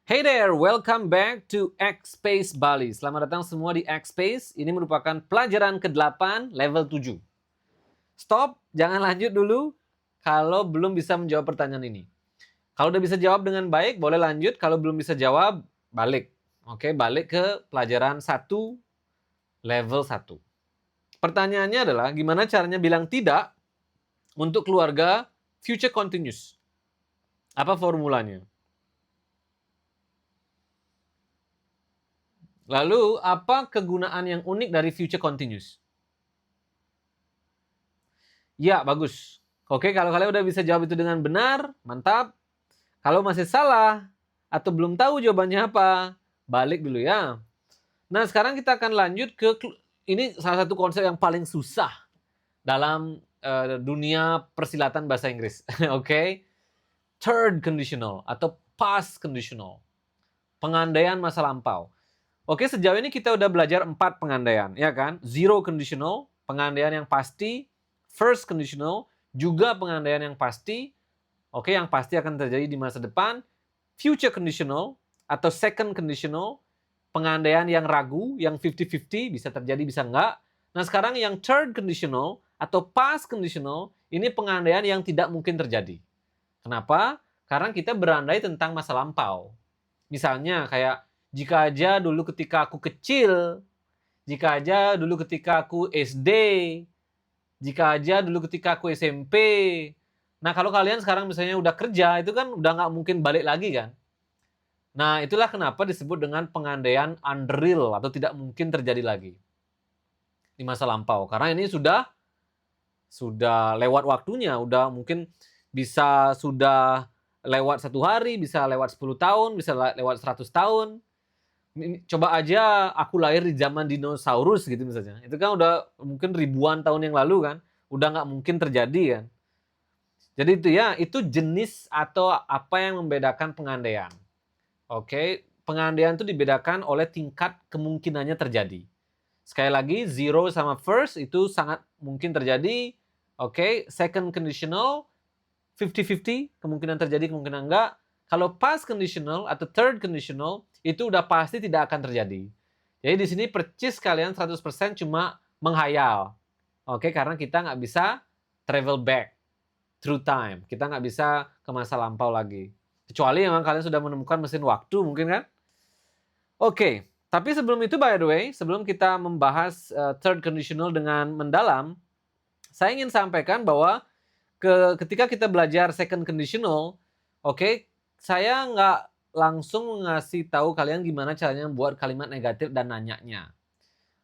Hey there, welcome back to X-Space Bali. Selamat datang semua di X-Space. Ini merupakan pelajaran ke-8 level 7. Stop, jangan lanjut dulu kalau belum bisa menjawab pertanyaan ini. Kalau udah bisa jawab dengan baik, boleh lanjut. Kalau belum bisa jawab, balik. Oke, balik ke pelajaran 1 level 1. Pertanyaannya adalah, gimana caranya bilang tidak untuk keluarga future continuous? Apa formulanya? Lalu, apa kegunaan yang unik dari future continuous? Ya, bagus. Oke, kalau kalian udah bisa jawab itu dengan benar, mantap. Kalau masih salah atau belum tahu jawabannya apa, balik dulu ya. Nah, sekarang kita akan lanjut ke ini salah satu konsep yang paling susah dalam dunia persilatan bahasa Inggris. Oke. Third conditional atau past conditional. Pengandaian masa lampau. Oke, sejauh ini kita udah belajar 4 pengandaian, ya kan? Zero conditional, pengandaian yang pasti. First conditional, juga pengandaian yang pasti. Oke, yang pasti akan terjadi di masa depan. Future conditional atau second conditional, pengandaian yang ragu, yang 50-50, bisa terjadi, bisa enggak. Nah, sekarang yang third conditional atau past conditional, ini pengandaian yang tidak mungkin terjadi. Kenapa? Karena kita berandai tentang masa lampau. Misalnya kayak, jika aja dulu ketika aku kecil, jika aja dulu ketika aku SD, jika aja dulu ketika aku SMP. Nah, kalau kalian sekarang misalnya udah kerja, itu kan udah nggak mungkin balik lagi kan? Nah, itulah kenapa disebut dengan pengandaian unreal atau tidak mungkin terjadi lagi di masa lampau. Karena ini sudah lewat waktunya, udah mungkin bisa sudah lewat 1 hari, bisa lewat 10 tahun, bisa lewat 100 tahun. Coba aja aku lahir di zaman dinosaurus gitu misalnya. Itu kan udah mungkin ribuan tahun yang lalu kan. Udah nggak mungkin terjadi kan. Jadi itu ya, itu jenis atau apa yang membedakan pengandaian. Oke, pengandaian itu dibedakan oleh tingkat kemungkinannya terjadi. Sekali lagi, zero sama first itu sangat mungkin terjadi. Oke, second conditional, 50-50, kemungkinan terjadi, kemungkinan enggak. Kalau past conditional atau third conditional, itu udah pasti tidak akan terjadi. Jadi di sini percis kalian 100% cuma menghayal. Oke, karena kita nggak bisa travel back through time. Kita nggak bisa ke masa lampau lagi. Kecuali memang kalian sudah menemukan mesin waktu mungkin kan? Oke, tapi sebelum itu by the way, sebelum kita membahas third conditional dengan mendalam, saya ingin sampaikan bahwa ketika kita belajar second conditional, oke, saya nggak langsung ngasih tahu kalian gimana caranya membuat kalimat negatif dan nanyanya.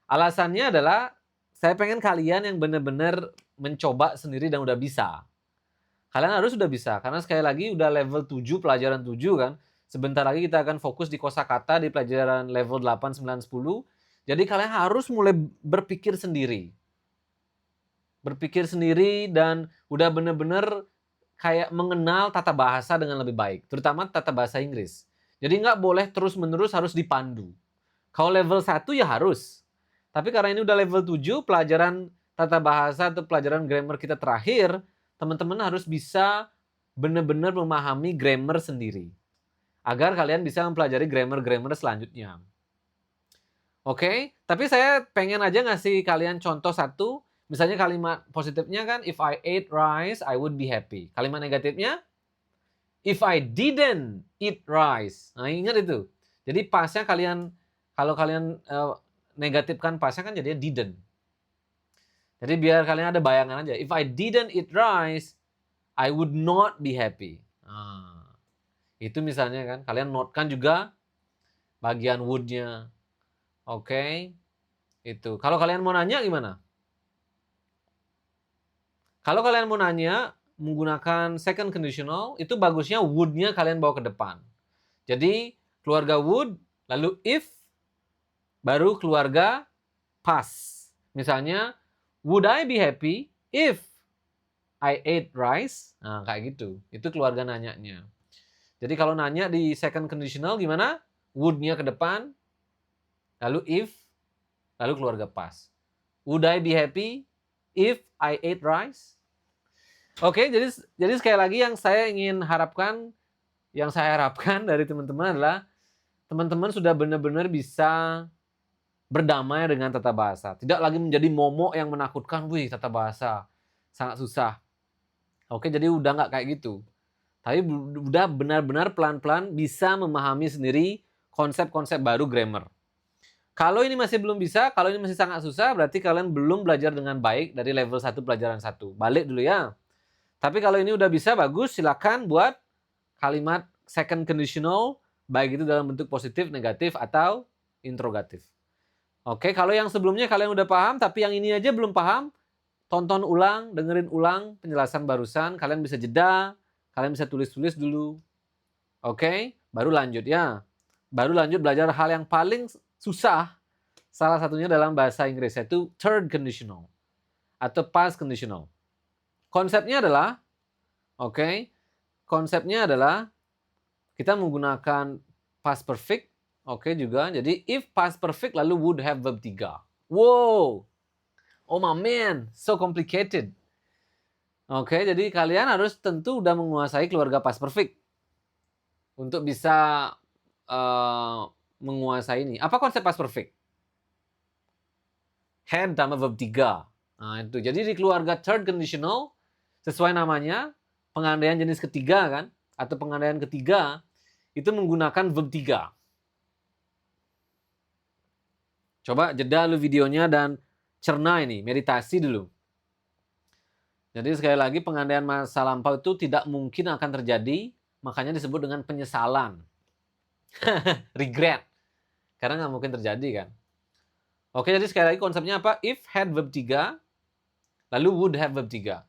Alasannya adalah saya pengen kalian yang benar-benar mencoba sendiri dan udah bisa. Kalian harus udah bisa, karena sekali lagi udah level 7, pelajaran 7 kan. Sebentar lagi kita akan fokus di kosakata di pelajaran level 8, 9, 10. Jadi kalian harus mulai berpikir sendiri. Berpikir sendiri dan udah bener-bener kayak mengenal tata bahasa dengan lebih baik, terutama tata bahasa Inggris. Jadi nggak boleh terus-menerus harus dipandu. Kalau level 1 ya harus. Tapi karena ini udah level 7, pelajaran tata bahasa atau pelajaran grammar kita terakhir, teman-teman harus bisa benar-benar memahami grammar sendiri. Agar kalian bisa mempelajari grammar-grammar selanjutnya. Oke, tapi saya pengen aja ngasih kalian contoh satu. Misalnya kalimat positifnya kan, if I ate rice, I would be happy. Kalimat negatifnya, if I didn't eat rice. Nah, ingat itu. Jadi pasnya kalian, kalau kalian negatifkan pasnya kan jadinya didn't. Jadi biar kalian ada bayangan aja. If I didn't eat rice, I would not be happy. Nah, itu misalnya kan, kalian note-kan juga bagian would-nya. Oke, itu. Kalau kalian mau nanya gimana? Kalau kalian mau nanya menggunakan second conditional, itu bagusnya would-nya kalian bawa ke depan. Jadi keluarga would, lalu if, baru keluarga past. Misalnya, would I be happy if I ate rice? Nah, kayak gitu. Itu keluarga nanyanya. Jadi kalau nanya di second conditional gimana? Would-nya ke depan, lalu if, lalu keluarga past. Would I be happy if I ate rice? Oke, jadi sekali lagi yang saya harapkan dari teman-teman adalah teman-teman sudah benar-benar bisa berdamai dengan tata bahasa. Tidak lagi menjadi momok yang menakutkan, wih tata bahasa sangat susah. Oke, jadi udah nggak kayak gitu. Tapi udah benar-benar pelan-pelan bisa memahami sendiri konsep-konsep baru grammar. Kalau ini masih belum bisa, kalau ini masih sangat susah, berarti kalian belum belajar dengan baik dari level 1 pelajaran 1. Balik dulu ya. Tapi kalau ini udah bisa, bagus, silakan buat kalimat second conditional, baik itu dalam bentuk positif, negatif, atau interrogatif. Oke, kalau yang sebelumnya kalian udah paham, tapi yang ini aja belum paham, tonton ulang, dengerin ulang penjelasan barusan, kalian bisa jeda, kalian bisa tulis-tulis dulu. Oke, baru lanjut ya. Baru lanjut belajar hal yang paling susah, salah satunya dalam bahasa Inggris, yaitu third conditional atau past conditional. Konsepnya adalah, konsepnya adalah kita menggunakan past perfect, juga. Jadi if past perfect lalu would have verb 3. Wow, oh my man, so complicated. Jadi kalian harus tentu udah menguasai keluarga past perfect untuk bisa menguasai ini. Apa konsep past perfect? Had tambah verb 3. Nah, itu. Jadi di keluarga third conditional, sesuai namanya, pengandaian jenis ketiga kan, atau pengandaian ketiga, itu menggunakan verb 3. Coba jeda dulu videonya dan cerna ini, meditasi dulu. Jadi sekali lagi pengandaian masa lampau itu tidak mungkin akan terjadi, makanya disebut dengan penyesalan. Regret. Karena nggak mungkin terjadi kan. Jadi sekali lagi konsepnya apa? If had verb 3, lalu would have verb 3.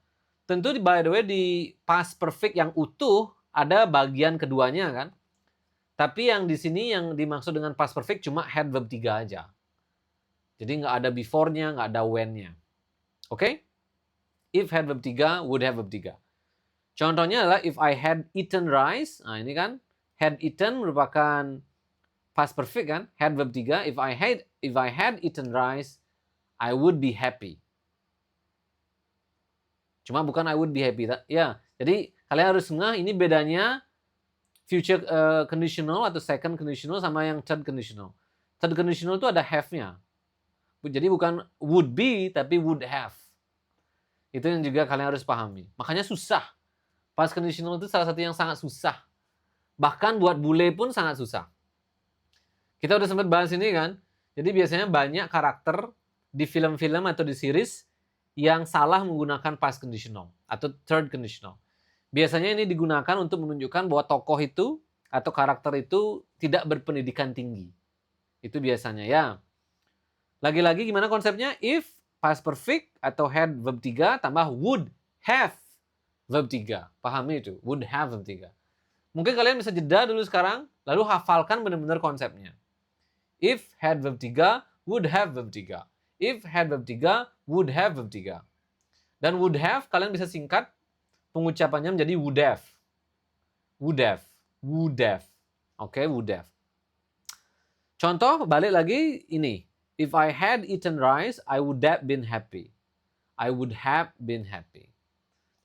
Tentu by the way di past perfect yang utuh ada bagian keduanya kan. Tapi yang di sini yang dimaksud dengan past perfect cuma had verb 3 aja. Jadi nggak ada before-nya, nggak ada when-nya. If had verb 3, would have verb 3. Contohnya adalah if I had eaten rice. Nah ini kan, had eaten merupakan past perfect kan, had verb 3. If I had eaten rice, I would be happy. Cuma bukan I would be happy. Ya, jadi kalian harus ngeh ini bedanya future conditional atau second conditional sama yang third conditional. Third conditional itu ada have-nya. Jadi bukan would be, tapi would have. Itu yang juga kalian harus pahami. Makanya susah. Past conditional itu salah satu yang sangat susah. Bahkan buat bule pun sangat susah. Kita udah sempat bahas ini kan. Jadi biasanya banyak karakter di film-film atau di series yang salah menggunakan past conditional atau third conditional. Biasanya ini digunakan untuk menunjukkan bahwa tokoh itu atau karakter itu tidak berpendidikan tinggi. Itu biasanya ya. Lagi-lagi gimana konsepnya? If past perfect atau had verb 3 tambah would have verb 3. Pahami itu? Would have verb 3. Mungkin kalian bisa jeda dulu sekarang, lalu hafalkan benar-benar konsepnya. If had verb 3, would have verb 3. If had verb 3, would have verb 3. Dan would have kalian bisa singkat pengucapannya menjadi would have. Would have. Would have. Would have. Contoh, balik lagi ini. If I had eaten rice, I would have been happy. I would have been happy.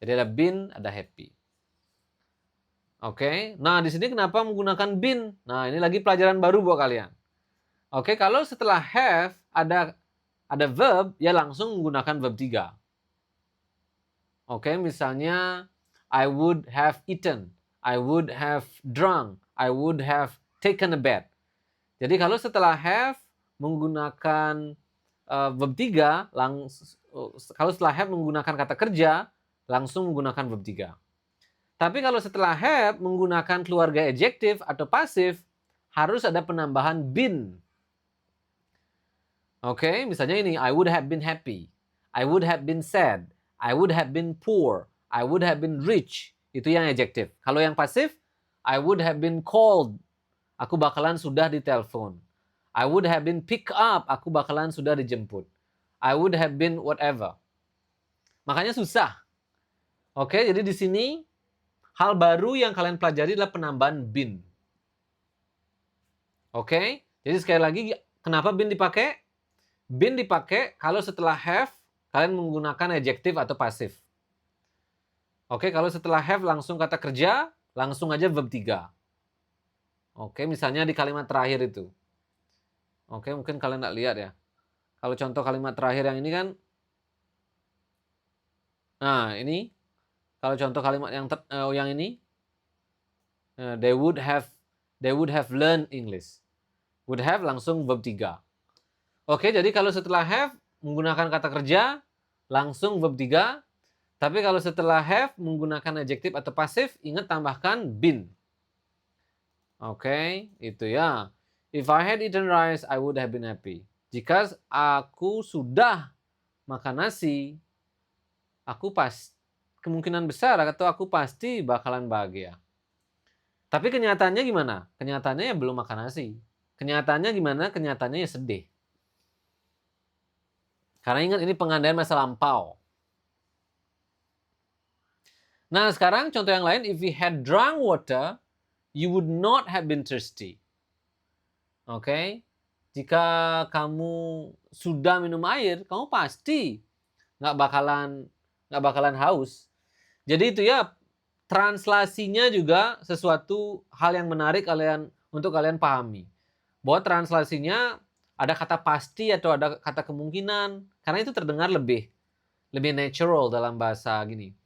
Jadi ada been, ada happy. Nah di sini kenapa menggunakan been? Nah ini lagi pelajaran baru buat kalian. Kalau setelah have ada verb, ya langsung menggunakan verb 3. Misalnya I would have eaten, I would have drunk, I would have taken a bath. Jadi kalau setelah have menggunakan verb 3, kalau setelah have menggunakan kata kerja, langsung menggunakan verb 3. Tapi kalau setelah have menggunakan keluarga adjektif atau pasif, harus ada penambahan been. Misalnya ini, I would have been happy, I would have been sad, I would have been poor, I would have been rich. Itu yang adjektif. Kalau yang pasif, I would have been called, aku bakalan sudah ditelepon. I would have been picked up, aku bakalan sudah dijemput. I would have been whatever. Makanya susah. Jadi di sini hal baru yang kalian pelajari adalah penambahan been. Jadi sekali lagi, kenapa been dipakai? Been dipakai kalau setelah have, kalian menggunakan adjektif atau pasif. Kalau setelah have langsung kata kerja, langsung aja verb 3. Oke, misalnya di kalimat terakhir itu. Oke, mungkin kalian nggak lihat ya. Kalau contoh kalimat terakhir yang ini kan, nah ini, kalau contoh kalimat yang ini, they would have learned English. Would have langsung verb 3. Oke, jadi kalau setelah have menggunakan kata kerja, langsung verb 3. Tapi kalau setelah have menggunakan adjektif atau pasif, ingat tambahkan been. Oke, itu ya. If I had eaten rice, I would have been happy. Jika aku sudah makan nasi, kemungkinan besar atau aku pasti bakalan bahagia. Tapi kenyataannya gimana? Kenyataannya ya belum makan nasi. Kenyataannya gimana? Kenyataannya ya sedih. Karena ingat ini pengandaian masa lampau. Nah, sekarang contoh yang lain, if we had drunk water, you would not have been thirsty. Oke? Jika kamu sudah minum air, kamu pasti nggak bakalan haus. Jadi itu ya, translasinya juga sesuatu hal yang menarik untuk kalian pahami. Bahwa translasinya ada kata pasti atau ada kata kemungkinan, karena itu terdengar lebih natural dalam bahasa gini.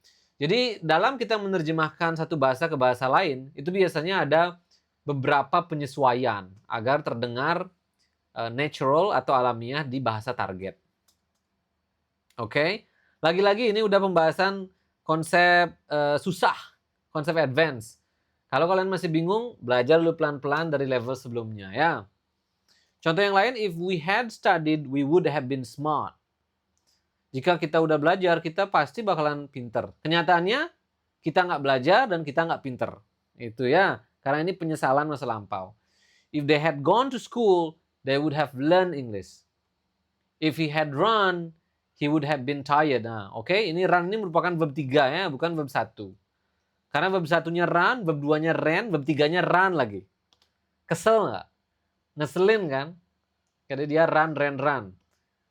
Jadi dalam kita menerjemahkan satu bahasa ke bahasa lain, itu biasanya ada beberapa penyesuaian agar terdengar natural atau alamiah di bahasa target. Oke, lagi-lagi ini udah pembahasan konsep susah, konsep advance. Kalau kalian masih bingung, belajar dulu pelan-pelan dari level sebelumnya ya. Contoh yang lain, if we had studied, we would have been smart. Jika kita udah belajar, kita pasti bakalan pinter. Kenyataannya, kita nggak belajar dan kita nggak pinter. Itu ya, karena ini penyesalan masa lampau. If they had gone to school, they would have learned English. If he had run, he would have been tired. Nah, oke, ini run ini merupakan verb 3 ya, bukan verb 1. Karena verb 1-nya run, verb 2-nya ran, verb 3-nya run lagi. Kesel nggak? Ngeselin kan? Jadi dia run, ran, run.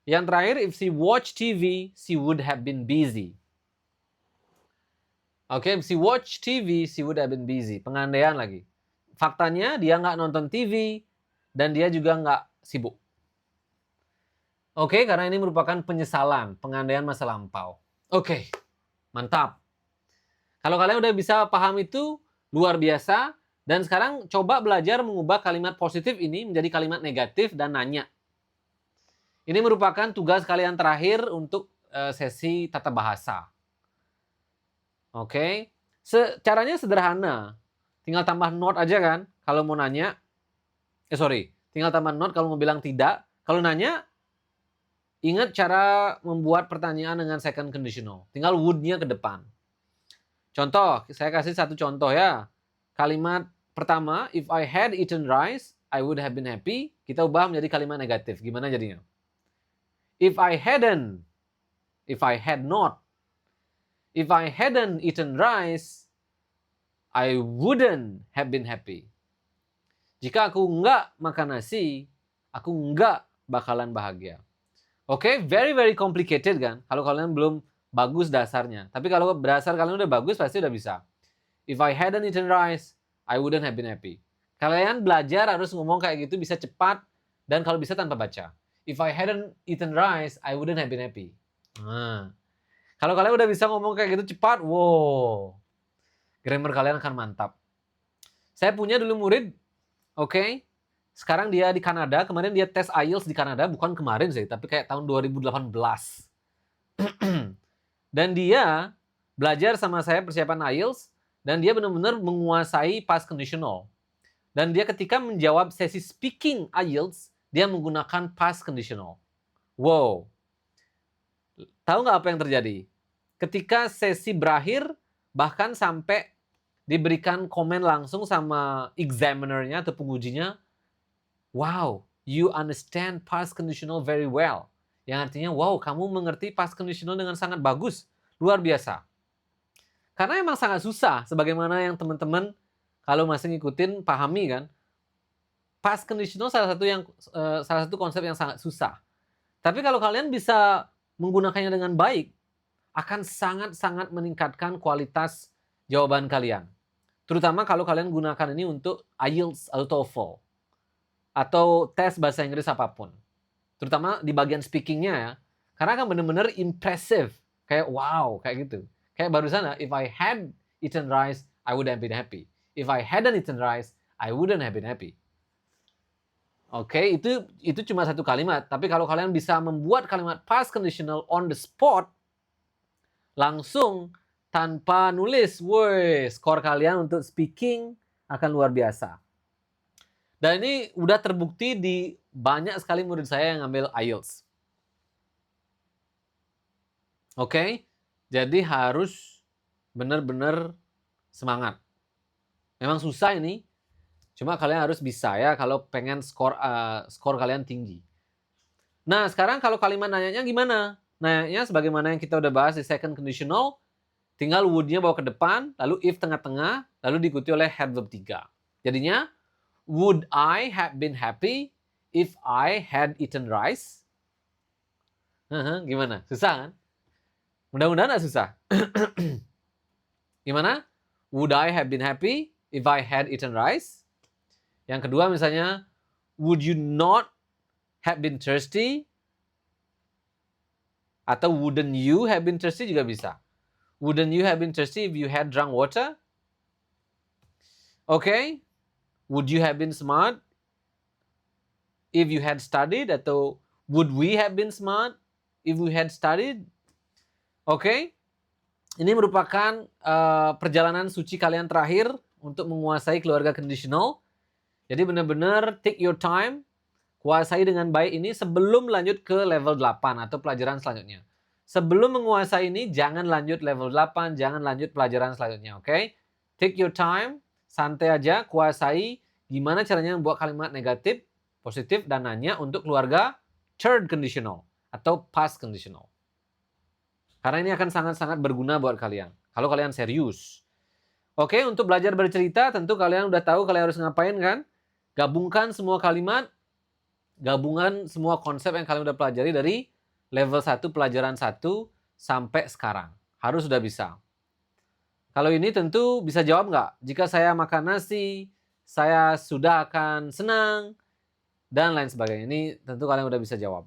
Yang terakhir, if she watched TV, she would have been busy. Oke, if she watched TV, she would have been busy. Pengandaian lagi. Faktanya dia nggak nonton TV dan dia juga nggak sibuk. Oke, karena ini merupakan penyesalan, pengandaian masa lampau. Oke, mantap. Kalau kalian udah bisa paham itu, luar biasa. Dan sekarang coba belajar mengubah kalimat positif ini menjadi kalimat negatif dan nanya. Ini merupakan tugas kalian terakhir untuk sesi tata bahasa. Oke, caranya sederhana. Tinggal tambah not aja kan, kalau mau nanya. Tinggal tambah not kalau mau bilang tidak. Kalau nanya, ingat cara membuat pertanyaan dengan second conditional. Tinggal would-nya ke depan. Contoh, saya kasih satu contoh ya. Kalimat pertama, if I had eaten rice, I would have been happy. Kita ubah menjadi kalimat negatif. Gimana jadinya? If I had not, if I hadn't eaten rice, I wouldn't have been happy. Jika aku nggak makan nasi, aku nggak bakalan bahagia. Oke, very very complicated kan? Kalau kalian belum bagus dasarnya. Tapi kalau dasar kalian udah bagus, pasti udah bisa. If I hadn't eaten rice, I wouldn't have been happy. Kalian belajar harus ngomong kayak gitu bisa cepat dan kalau bisa tanpa baca. If I hadn't eaten rice, I wouldn't have been happy. Nah, kalau kalian udah bisa ngomong kayak gitu cepat, wow, grammar kalian akan mantap. Saya punya dulu murid, oke, sekarang dia di Kanada, kemarin dia tes IELTS di Kanada, bukan kemarin sih, tapi kayak tahun 2018. Dan dia belajar sama saya persiapan IELTS, dan dia benar-benar menguasai past conditional. Dan dia ketika menjawab sesi speaking IELTS, dia menggunakan past conditional. Wow. Tahu nggak apa yang terjadi? Ketika sesi berakhir, bahkan sampai diberikan komen langsung sama examinernya atau pengujinya, wow, you understand past conditional very well. Yang artinya, wow, kamu mengerti past conditional dengan sangat bagus. Luar biasa. Karena emang sangat susah, sebagaimana yang teman-teman kalau masih ngikutin, pahami kan. Past conditional salah satu konsep yang sangat susah. Tapi kalau kalian bisa menggunakannya dengan baik, akan sangat-sangat meningkatkan kualitas jawaban kalian. Terutama kalau kalian gunakan ini untuk IELTS atau TOEFL atau tes bahasa Inggris apapun. Terutama di bagian speaking-nya ya. Karena kan bener-bener impressive. Kayak wow, kayak gitu. Kayak barusan ya, if I had eaten rice, I would have been happy. If I hadn't eaten rice, I wouldn't have been happy. Oke, itu cuma satu kalimat. Tapi kalau kalian bisa membuat kalimat past conditional on the spot, langsung tanpa nulis, woi, skor kalian untuk speaking akan luar biasa. Dan ini udah terbukti di banyak sekali murid saya yang ngambil IELTS. Oke, jadi harus benar-benar semangat. Memang susah ini, cuma kalian harus bisa ya kalau pengen skor kalian tinggi. Nah, sekarang kalau kalimat nanyanya gimana? Nanyanya sebagaimana yang kita udah bahas di second conditional, tinggal would-nya bawa ke depan, lalu if tengah-tengah, lalu diikuti oleh had verb 3. Jadinya, would I have been happy if I had eaten rice? Gimana? Susah kan? Mudah-mudahan nggak susah. Gimana? Would I have been happy if I had eaten rice? Yang kedua misalnya, would you not have been thirsty? Atau wouldn't you have been thirsty juga bisa. Wouldn't you have been thirsty if you had drunk water? Okay. Would you have been smart if you had studied? Atau would we have been smart if we had studied? Okay. Ini merupakan perjalanan suci kalian terakhir untuk menguasai keluarga conditional. Jadi benar-benar take your time, kuasai dengan baik ini sebelum lanjut ke level 8 atau pelajaran selanjutnya. Sebelum menguasai ini, jangan lanjut level 8, jangan lanjut pelajaran selanjutnya, oke? Take your time, santai aja, kuasai gimana caranya membuat kalimat negatif, positif, dan nanya untuk keluarga third conditional atau past conditional. Karena ini akan sangat-sangat berguna buat kalian, kalau kalian serius. Oke, untuk belajar bercerita, tentu kalian udah tahu kalian harus ngapain kan? Gabungkan semua kalimat, gabungan semua konsep yang kalian udah pelajari dari level 1 pelajaran 1 sampai sekarang. Harus sudah bisa. Kalau ini tentu bisa jawab nggak? Jika saya makan nasi, saya sudah akan senang, dan lain sebagainya. Ini tentu kalian udah bisa jawab.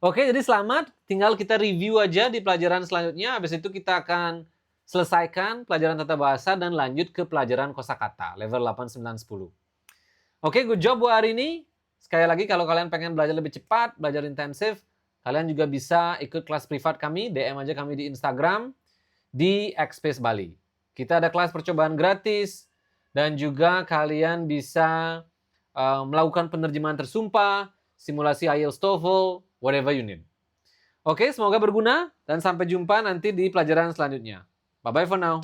Oke, jadi selamat. Tinggal kita review aja di pelajaran selanjutnya. Habis itu kita akan selesaikan pelajaran tata bahasa dan lanjut ke pelajaran kosakata, level 8, 9, 10. Oke, good job buat hari ini. Sekali lagi, kalau kalian pengen belajar lebih cepat, belajar intensif, kalian juga bisa ikut kelas privat kami, DM aja kami di Instagram, di Xspace Bali. Kita ada kelas percobaan gratis, dan juga kalian bisa melakukan penerjemahan tersumpah, simulasi IELTS TOEFL, whatever you need. Oke, semoga berguna, dan sampai jumpa nanti di pelajaran selanjutnya. Bye-bye for now.